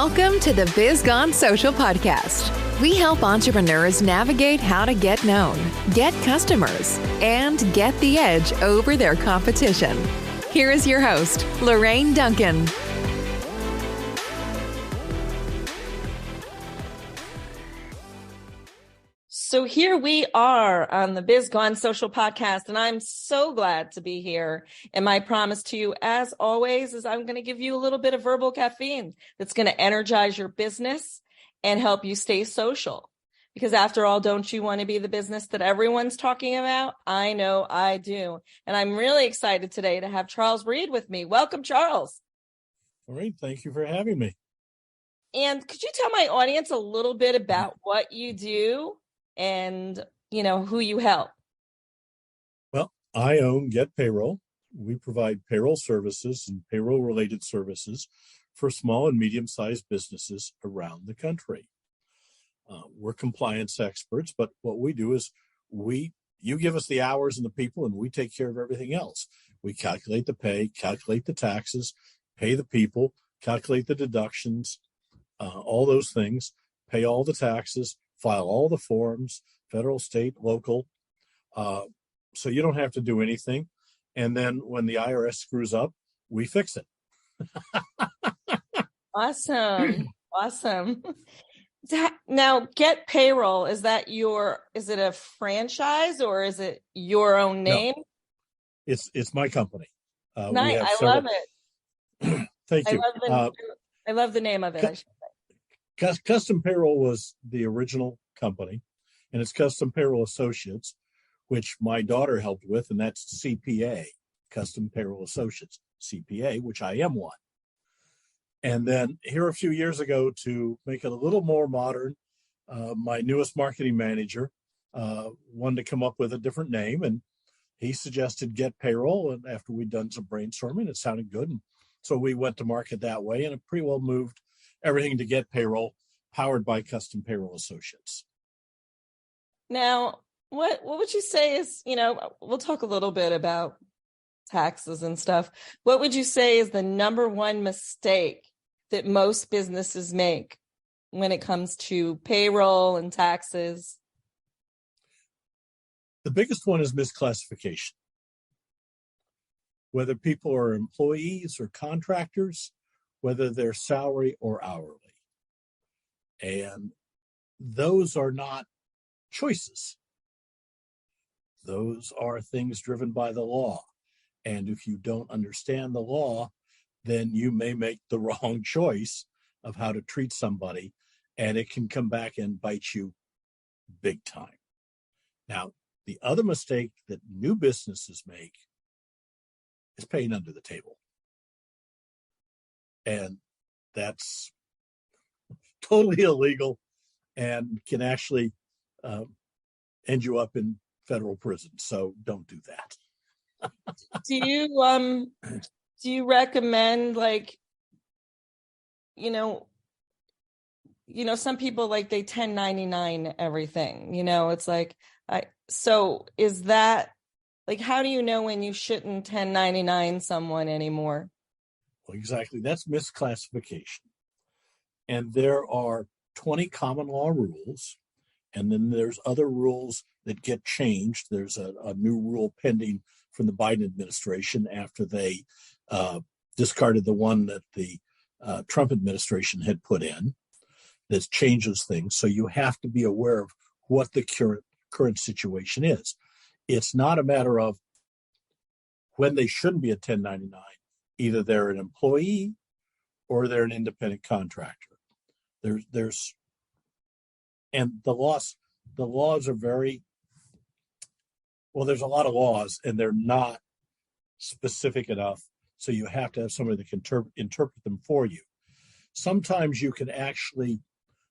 Welcome to the Biz Gone Social podcast. We help entrepreneurs navigate how to get known, get customers, and get the edge over their competition. Here is your host, Lorraine Duncan. So here we are on the Biz Gone Social podcast, and I'm so glad to be here. And my promise to you, as always, is I'm going to give you a little bit of verbal caffeine that's going to energize your business and help you stay social. Because after all, don't you want to be the business that everyone's talking about? I know I do. And I'm really excited today to have Charles Reed with me. Welcome, Charles. All right. Thank you for having me. And could you tell my audience a little bit about what you do? And, who you help? Well, I own GetPayroll. We provide payroll services and payroll-related services for small and medium-sized businesses around the country. We're compliance experts, but what we do is you give us the hours and the people, and we take care of everything else. We calculate the pay, calculate the taxes, pay the people, calculate the deductions, all those things, pay all the taxes, file all the forms, federal, state, local, so you don't have to do anything. And then when the IRS screws up, we fix it. Awesome. Now, GetPayroll, is it a franchise or is it your own name? No, it's my company. Nice. I love it. Thank you. I love the name of it. Custom Payroll was the original company, and it's Custom Payroll Associates, which my daughter helped with, and that's CPA, Custom Payroll Associates, CPA, which I am one. And then here a few years ago, to make it a little more modern, my newest marketing manager wanted to come up with a different name, and he suggested GetPayroll, and after we'd done some brainstorming, it sounded good, and so we went to market that way, and it pretty well moved everything to GetPayroll, powered by Custom Payroll Associates. Now, what would you say is, we'll talk a little bit about taxes and stuff. What would you say is the number one mistake that most businesses make when it comes to payroll and taxes? The biggest one is misclassification. Whether people are employees or contractors, whether they're salary or hourly. And those are not choices. Those are things driven by the law. And if you don't understand the law, then you may make the wrong choice of how to treat somebody, and it can come back and bite you big time. Now, the other mistake that new businesses make is paying under the table. And that's totally illegal and can actually end you up in federal prison. So don't do that. Do you recommend, some people they 1099 everything, it's so is that how do you know when you shouldn't 1099 someone anymore? Exactly. That's misclassification. And there are 20 common law rules, and then there's other rules that get changed. There's a new rule pending from the Biden administration after they discarded the one that the Trump administration had put in that changes things. So you have to be aware of what the current situation is. It's not a matter of when they shouldn't be a 1099. Either they're an employee or they're an independent contractor. And the laws are very, well, there's a lot of laws and they're not specific enough. So you have to have somebody that can interpret them for you. Sometimes you can actually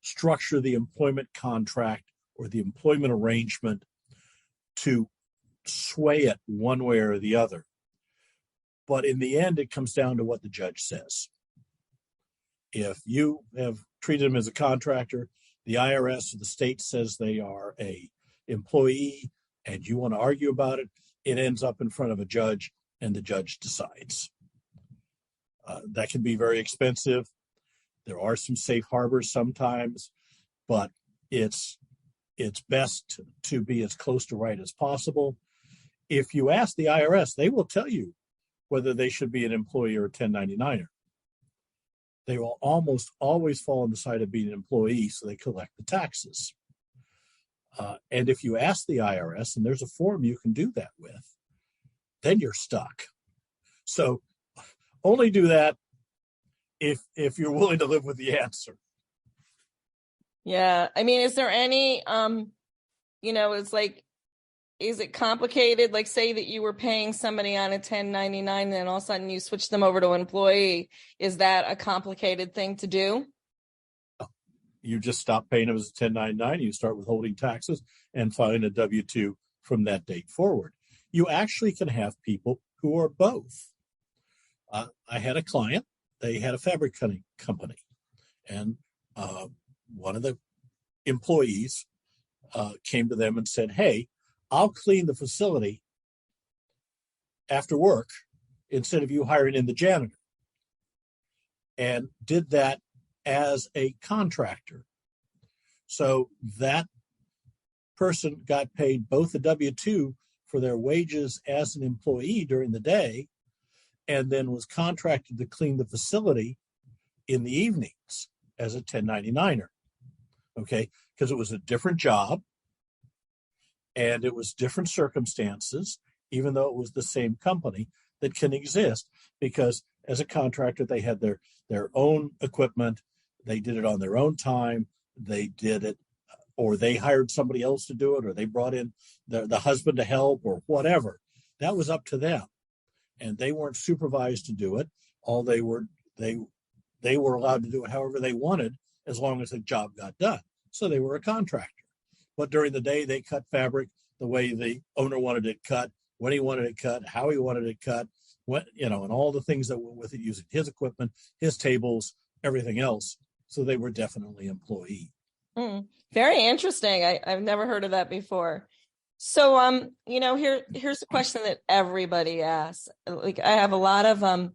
structure the employment contract or the employment arrangement to sway it one way or the other. But in the end, it comes down to what the judge says. If you have treated them as a contractor, the IRS or the state says they are a employee, and you want to argue about it, it ends up in front of a judge, and the judge decides. That can be very expensive. There are some safe harbors sometimes, but it's best to be as close to right as possible. If you ask the IRS, they will tell you whether they should be an employee or a 1099er. They will almost always fall on the side of being an employee, so they collect the taxes. And if you ask the IRS, and there's a form you can do that with, then you're stuck. So only do that if you're willing to live with the answer. Yeah. I mean, is there any, it's like, is it complicated? Like, say that you were paying somebody on a 1099 and then all of a sudden you switch them over to an employee. Is that a complicated thing to do? You just stop paying them as a 1099. You start withholding taxes and filing a W-2 from that date forward. You actually can have people who are both. I had a client. They had a fabric cutting company, and one of the employees came to them and said, "Hey, I'll clean the facility after work instead of you hiring in the janitor," and did that as a contractor. So that person got paid both a W-2 for their wages as an employee during the day, and then was contracted to clean the facility in the evenings as a 1099er. Okay, because it was a different job and it was different circumstances, even though it was the same company that can exist, because as a contractor, they had their own equipment. They did it on their own time. They did it, or they hired somebody else to do it, or they brought in the husband to help, or whatever. That was up to them. And they weren't supervised to do it. All they were allowed to do it however they wanted, as long as the job got done. So they were a contractor. But during the day, they cut fabric the way the owner wanted it cut, when he wanted it cut, how he wanted it cut, and all the things that went with it, using his equipment, his tables, everything else. So they were definitely employee. Very interesting. I've never heard of that before. So, here's a question that everybody asks. Like, I have a lot of,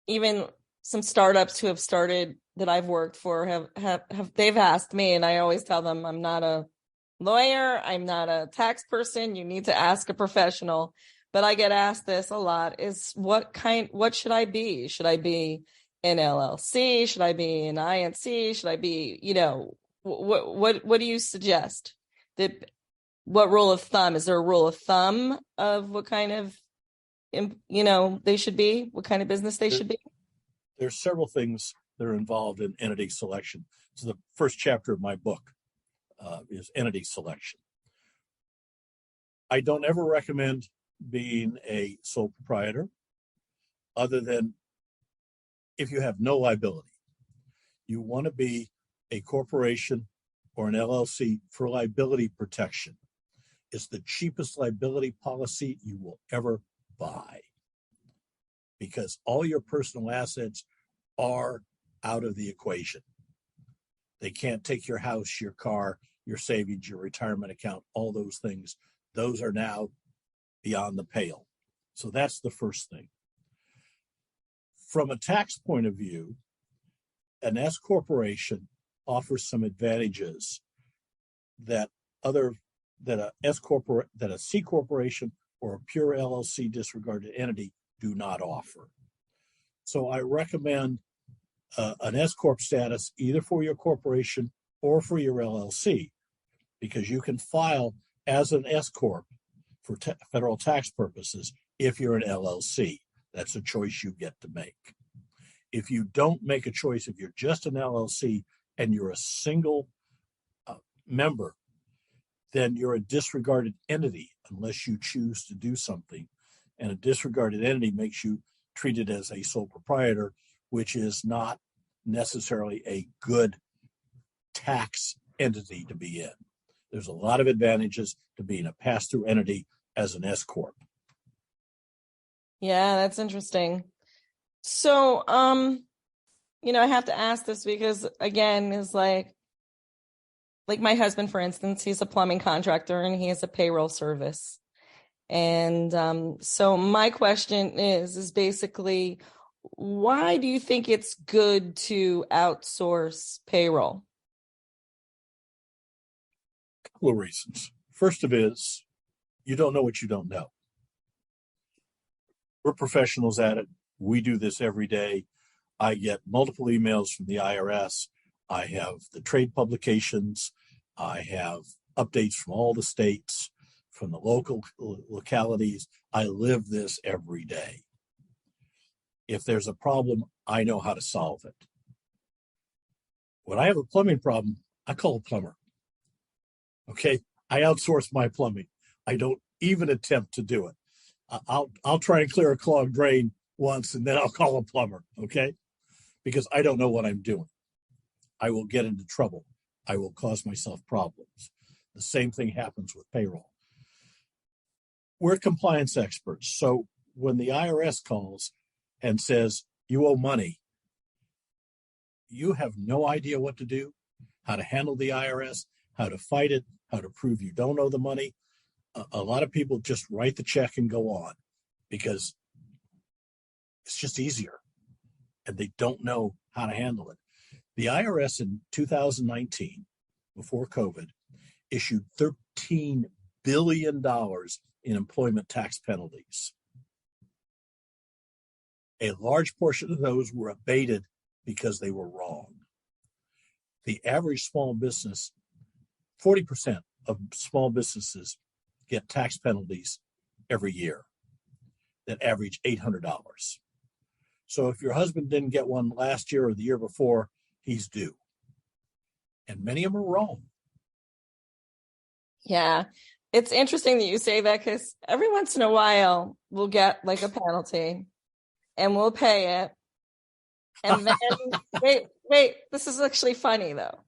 even some startups who have started that I've worked for have they've asked me, and I always tell them, I'm not a lawyer. I'm not a tax person. You need to ask a professional. But I get asked this a lot, is what should I be? Should I be an LLC? Should I be an INC? Should I be, what do you suggest? What rule of thumb? Is there a rule of thumb of what kind of, they should be, what kind of business they should be? There's several things that are involved in entity selection. So the first chapter of my book is entity selection. I don't ever recommend being a sole proprietor, other than if you have no liability. You want to be a corporation or an LLC for liability protection. It's the cheapest liability policy you will ever buy, because all your personal assets are out of the equation. They can't take your house, your car, your savings, your retirement account, all those things. Those are now beyond the pale. So that's the first thing. From a tax point of view, an S corporation offers some advantages that a C corporation or a pure LLC disregarded entity do not offer. So I recommend an S corp status either for your corporation or for your LLC, because you can file as an S corp for federal tax purposes if you're an LLC. That's a choice you get to make. If you don't make a choice, if you're just an LLC and you're a single member, then you're a disregarded entity unless you choose to do something. And a disregarded entity makes you treated as a sole proprietor, which is not necessarily a good tax entity to be in. There's a lot of advantages to being a pass-through entity as an S corp. Yeah, that's interesting. So, I have to ask this because, again, is like my husband, for instance, he's a plumbing contractor and he has a payroll service. And so my question is basically, why do you think it's good to outsource payroll? A couple of reasons. First of is, you don't know what you don't know. We're professionals at it. We do this every day. I get multiple emails from the IRS. I have the trade publications. I have updates from all the states, from the local localities. I live this every day. If there's a problem, I know how to solve it. When I have a plumbing problem, I call a plumber. Okay? I outsource my plumbing. I don't even attempt to do it. I'll try and clear a clogged drain once, and then I'll call a plumber, okay? Because I don't know what I'm doing. I will get into trouble. I will cause myself problems. The same thing happens with payroll. We're compliance experts, so when the IRS calls and says, you owe money, you have no idea what to do, how to handle the IRS, how to fight it, how to prove you don't owe the money. A lot of people just write the check and go on because it's just easier, and they don't know how to handle it. The IRS in 2019, before COVID, issued $13 billion in employment tax penalties. A large portion of those were abated because they were wrong. The average small business, 40% of small businesses get tax penalties every year that average $800. So if your husband didn't get one last year or the year before, he's due. And many of them are wrong. Yeah. It's interesting that you say that, because every once in a while we'll get like a penalty and we'll pay it. And then, wait, this is actually funny though.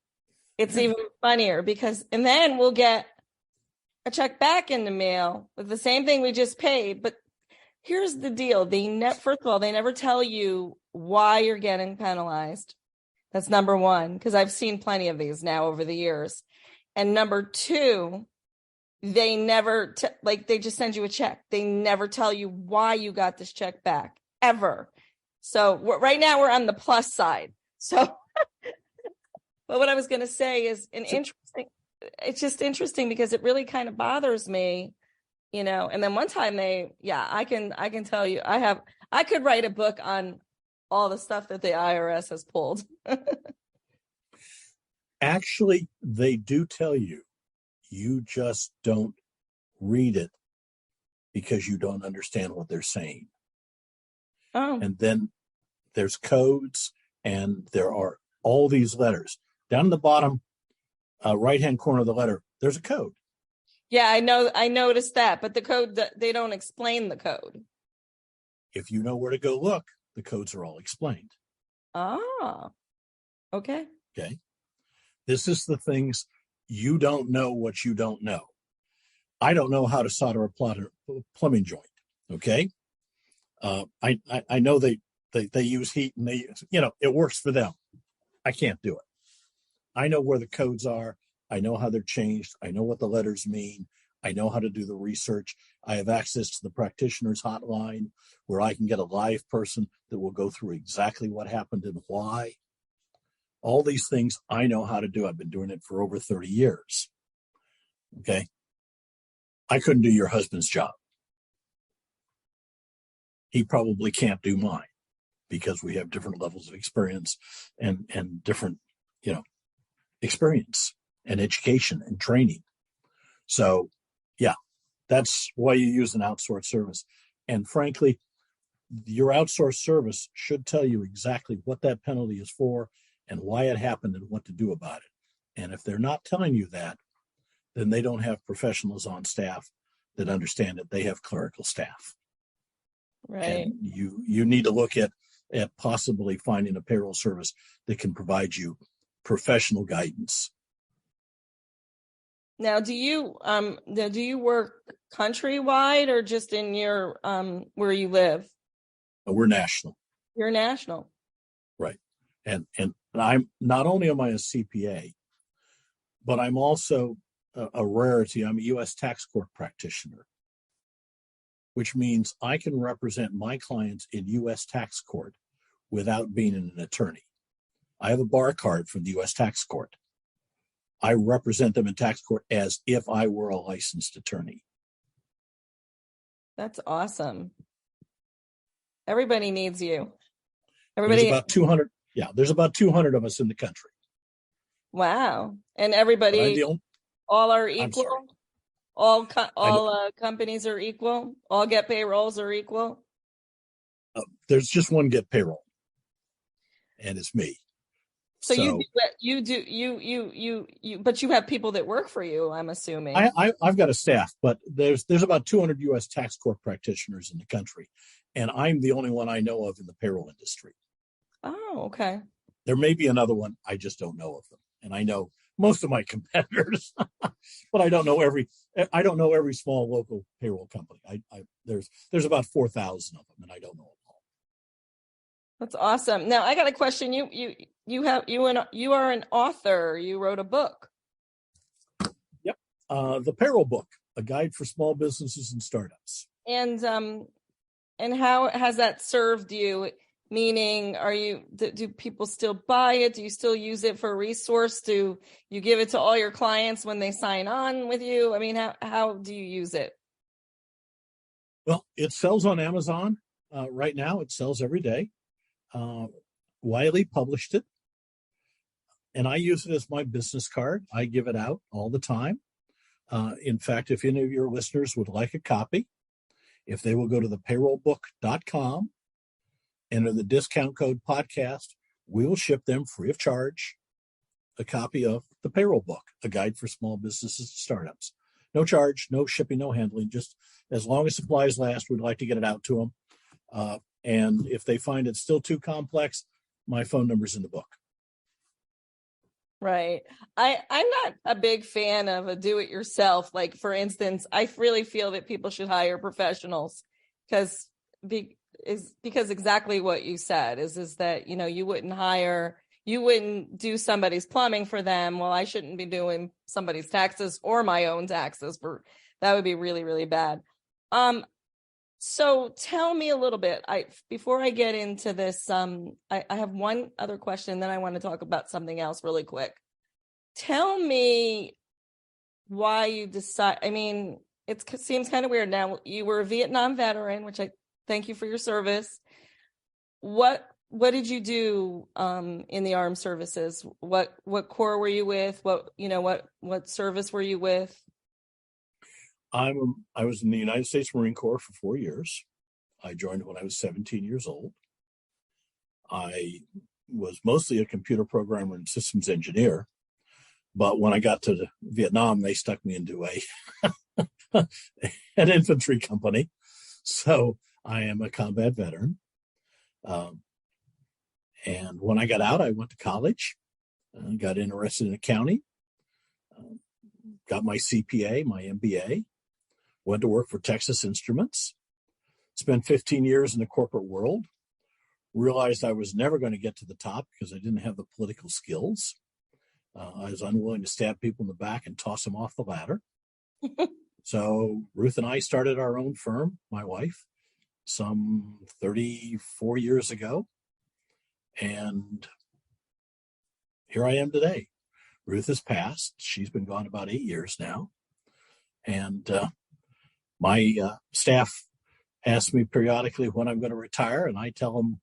It's even funnier because, and then we'll get a check back in the mail with the same thing we just paid. But here's the deal. First of all, they never tell you why you're getting penalized. That's number one, because I've seen plenty of these now over the years. And number two, they never, they just send you a check. They never tell you why you got this check back, ever. So right now we're on the plus side. So, but what I was going to say is it's just interesting because it really kind of bothers me, you know. And then one time I can tell you, I could write a book on all the stuff that the IRS has pulled. Actually, they do tell you. You just don't read it because you don't understand what they're saying. Oh. And then there's codes, and there are all these letters. Down in the bottom right-hand corner of the letter, there's a code. Yeah, I noticed that, but the code, they don't explain the code. If you know where to go look, the codes are all explained. Ah, okay. Okay. This is the things you don't know what you don't know. I don't know how to solder a plumbing joint. Okay. I know they use heat and it works for them. I can't do it. I know where the codes are. I know how they're changed. I know what the letters mean. I know how to do the research. I have access to the practitioner's hotline where I can get a live person that will go through exactly what happened and why. All these things I know how to do. I've been doing it for over 30 years. Okay. I couldn't do your husband's job. He probably can't do mine because we have different levels of experience and different, experience and education and training. So yeah, that's why you use an outsourced service. And frankly, your outsourced service should tell you exactly what that penalty is for and why it happened and what to do about it. And if they're not telling you that, then they don't have professionals on staff that understand it. They have clerical staff. Right. And you need to look at possibly finding a payroll service that can provide you professional guidance. Now, do you work countrywide or just in your where you live? We're national. You're national. Right. And I'm not only am I a CPA, but I'm also a rarity. I'm a U.S. tax court practitioner, which means I can represent my clients in U.S. tax court without being an attorney. I have a bar card from the U.S. Tax Court. I represent them in tax court as if I were a licensed attorney. That's awesome. Everybody needs you. There's about 200. Yeah, there's about 200 of us in the country. Wow. And everybody, all are equal? All companies are equal? All GetPayrolls are equal? There's just one GetPayroll, and it's me. So but you have people that work for you, I'm assuming. I've got a staff, but there's about 200 U.S. tax court practitioners in the country, and I'm the only one I know of in the payroll industry. Oh, okay. There may be another one. I just don't know of them, and I know most of my competitors, but I don't know every small local payroll company. There's about 4,000 of them, and I don't know them all. That's awesome. Now I got a question. You are an author. You wrote a book. Yep. The Payroll Book, a guide for small businesses and startups. And how has that served you? Meaning, do people still buy it? Do you still use it for a resource? Do you give it to all your clients when they sign on with you? I mean, how do you use it? Well, it sells on Amazon right now. It sells every day. Wiley published it, and I use it as my business card. I give it out all the time. In fact, if any of your listeners would like a copy, if they will go to thepayrollbook.com, enter the discount code podcast, we will ship them free of charge a copy of the Payroll Book, a guide for small businesses and startups. No charge, no shipping, no handling. Just as long as supplies last, we'd like to get it out to them. And if they find it still too complex, my phone number's in the book. Right. I'm not a big fan of a do-it-yourself. Like, for instance, I really feel that people should hire professionals because exactly what you said is that, you wouldn't do somebody's plumbing for them. Well, I shouldn't be doing somebody's taxes or my own taxes. That would be really, really bad. So tell me a little bit. Before I get into this, I have one other question, then I want to talk about something else really quick. Tell me why you decide. I mean, it seems kind of weird. Now, you were a Vietnam veteran, which I thank you for your service. What did you do in the armed services? What corps were you with? What service were you with? I was in the United States Marine Corps for 4 years. I joined when I was 17 years old. I was mostly a computer programmer and systems engineer. But when I got to Vietnam, they stuck me into an infantry company. So I am a combat veteran. And when I got out, I went to college, got interested in accounting, got my CPA, my MBA, went to work for Texas Instruments, spent 15 years in the corporate world, realized I was never going to get to the top because I didn't have the political skills. I was unwilling to stab people in the back and toss them off the ladder. So Ruth and I started our own firm, my wife, some 34 years ago. And here I am today. Ruth has passed. She's been gone about 8 years now. And my staff asks me periodically when I'm going to retire, and I tell them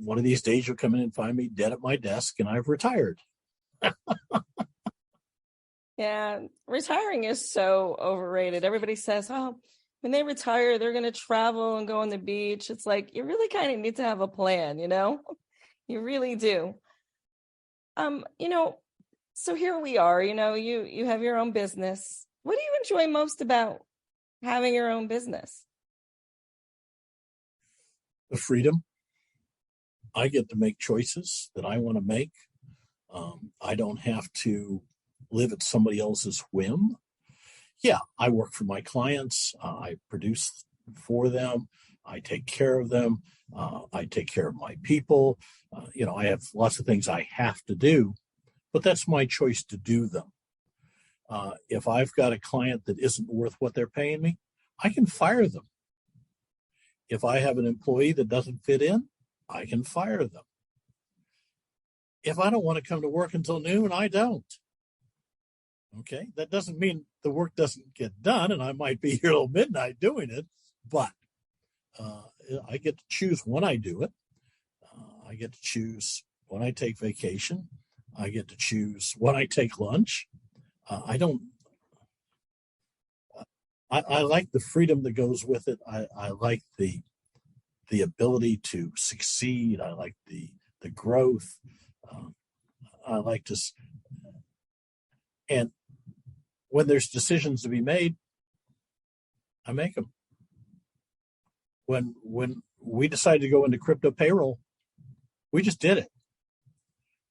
one of these days you'll come in and find me dead at my desk, and I've retired. Yeah, retiring is so overrated. Everybody says, oh, when they retire, they're going to travel and go on the beach. It's like, you really kind of need to have a plan, You really do. So here we are, you have your own business. What do you enjoy most about having your own business? The freedom. I get to make choices that I want to make. I don't have to live at somebody else's whim. Yeah, I work for my clients. I produce for them. I take care of them. I take care of my people. I have lots of things I have to do, but that's my choice to do them. If I've got a client that isn't worth what they're paying me, I can fire them. If I have an employee that doesn't fit in, I can fire them. If I don't want to come to work until noon, I don't. Okay, that doesn't mean the work doesn't get done, and I might be here till midnight doing it, but I get to choose when I do it. I get to choose when I take vacation. I get to choose when I take lunch. I like the freedom that goes with it. I like the ability to succeed. I like the growth. I like to, and when there's decisions to be made, I make them. When we decided to go into crypto payroll, we just did it.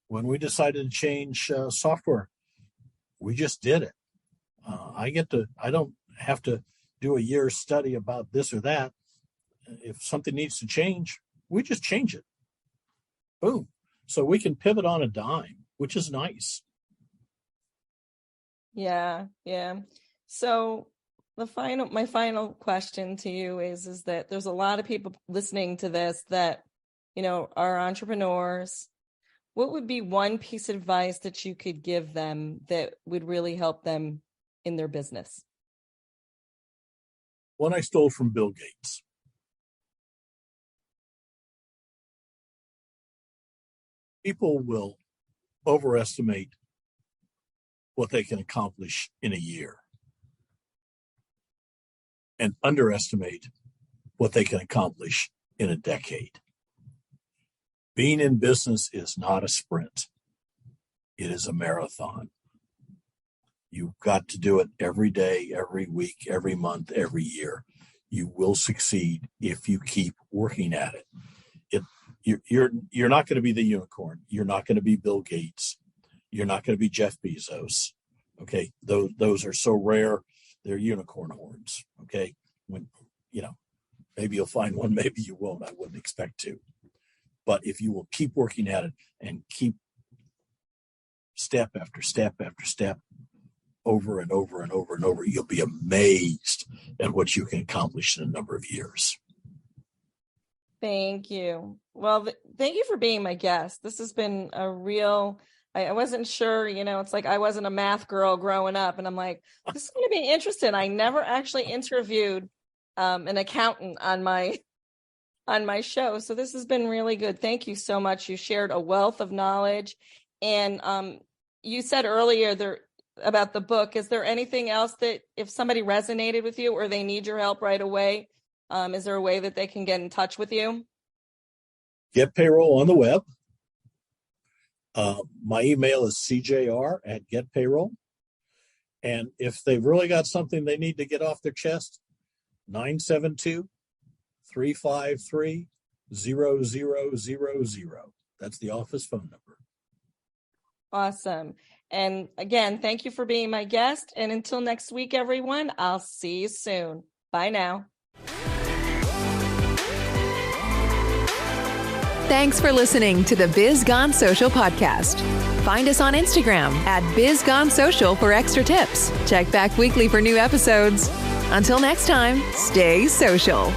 When we decided to change software, we just did it. I don't have to do a year's study about this or that. If something needs to change, we just change it. Boom. So we can pivot on a dime, which is nice. Yeah. So my final question to you is that there's a lot of people listening to this that, are entrepreneurs. What would be one piece of advice that you could give them that would really help them in their business? One I stole from Bill Gates. People will overestimate what they can accomplish in a year and underestimate what they can accomplish in a decade. Being in business is not a sprint. It is a marathon. You've got to do it every day, every week, every month, every year. You will succeed if you keep working at it. You're not going to be the unicorn. You're not going to be Bill Gates. You're not going to be Jeff Bezos. Okay, those are so rare. They're unicorn horns. Okay, when maybe you'll find one, maybe you won't. I wouldn't expect to. But if you will keep working at it and keep step after step after step, over and over and over and over, you'll be amazed at what you can accomplish in a number of years. Thank you. Well, thank you for being my guest. This has been a real, I wasn't sure, it's like I wasn't a math girl growing up, and I'm like, this is going to be interesting. I never actually interviewed an accountant on my show. So this has been really good. Thank you so much. You shared a wealth of knowledge. And you said earlier about the book. Is there anything else that if somebody resonated with you or they need your help right away, is there a way that they can get in touch with you? GetPayroll on the web. My email is cjr@getpayroll. And if they've really got something they need to get off their chest, 972-353-0000. That's the office phone number. Awesome. And again, thank you for being my guest. And until next week, everyone, I'll see you soon. Bye now. Thanks for listening to the Biz Gone Social podcast. Find us on Instagram @BizGoneSocial for extra tips. Check back weekly for new episodes. Until next time, stay social.